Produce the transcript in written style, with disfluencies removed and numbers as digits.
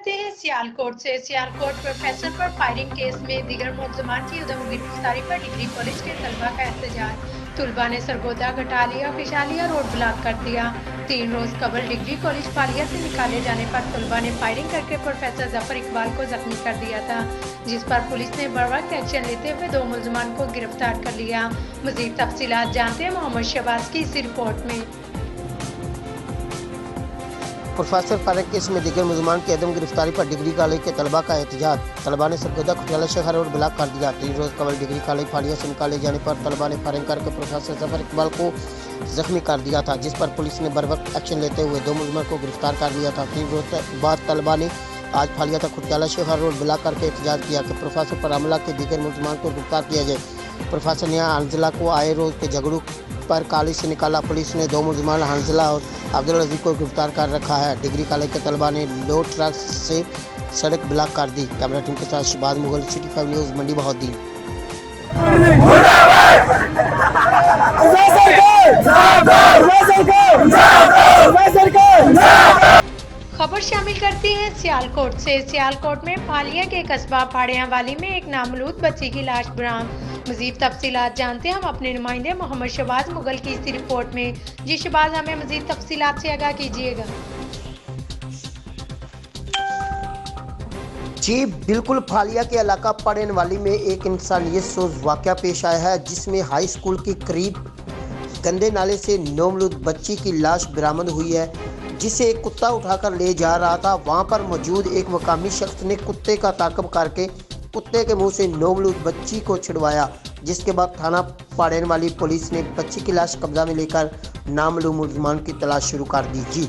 करते हैं सियालकोट से। सियालकोट प्रोफेसर पर फायरिंग केस में दीगर मुलजमान की उधम गिरफ्तारी पर डिग्री कॉलेज के तलबा का एहतजाज। तलबा ने सरगोदा, गटालिया, किशालिया रोड ब्लॉक कर दिया। 3 रोज कबल डिग्री कॉलेज फालिया से निकाले जाने पर तलबा ने फायरिंग करके प्रोफेसर जफर इकबाल को जख्मी कर दिया था, जिस पर पुलिस ने बर्वक्त एक्शन लेते हुए 2 मुलजमान को गिरफ्तार कर लिया। मजीद तफसीलात जानते हैं मोहम्मद शहबाज की इस रिपोर्ट में। प्रोफेसर फायरिंग केस में दीगर मुलजमान की अदम गिरफ्तारी पर डिग्री कॉलेज के तलबा का एहतजाज। तलबा ने सरगोदा, खुटियाला शहर रोड ब्लॉक कर दिया। 3 रोज कबल डिग्री कॉलेज फालिया से निकाले जाने पर तलबा ने फायरिंग करके प्रोफेसर जफर इकबाल को जख्मी कर दिया था, जिस पर पुलिस ने बर्वक्त एक्शन लेते हुए 2 मुलजमान को गिरफ्तार कर लिया था। 3 रोज बाद तलबा ने आज फालिया तक खुटियाला शहर रोड ब्लॉक करके एहतजाज किया कि प्रोफेसर पर हमला के दीगर मुलजमान को गिरफ्तार किया जाए। प्रोफेसर ने हंजला को आए रोज के झगड़ों पर कॉलेज से निकाला। पुलिस ने 2 मुलजमान हंजला और अब्दुल अजीज को गिरफ्तार कर रखा है। डिग्री कॉलेज के तलबा ने लोड ट्रक से सड़क ब्लॉक कर दी। कैमरा टीम के साथ शहबाज मुगल, सिटी 5 न्यूज़, मंडी बहाउद्दीन। खबर शामिल करती है सियालकोट से। सियालकोट में फालिया के कस्बा फाड़ियावाली में एक नामलूद बच्ची की लाश बरामद। मजीद तफसीलात जानते हैं हम अपने नुमाइंदे मोहम्मद शहबाज मुगल की इस रिपोर्ट में। जी शहबाज, हमें मजीद तफसीलात से आगाह कीजिएगा। जी बिल्कुल, फालिया के इलाका फाड़ियावाली में एक इंसानियत सोज वाक़या पेश आया है, जिसमें हाई स्कूल के करीब गंदे नाले से नामलूद बच्ची की लाश बरामद हुई है, जिसे एक कुत्ता उठाकर ले जा रहा था। वहां पर मौजूद एक मकामी शख्स ने कुत्ते का ताक़ब करके कुत्ते के मुंह से नामलूद बच्ची को छिड़वाया, जिसके बाद थाना फाड़ियावाली पुलिस ने बच्ची की लाश कब्जा में लेकर नामलूद मुलजमान की तलाश शुरू कर दी। जी।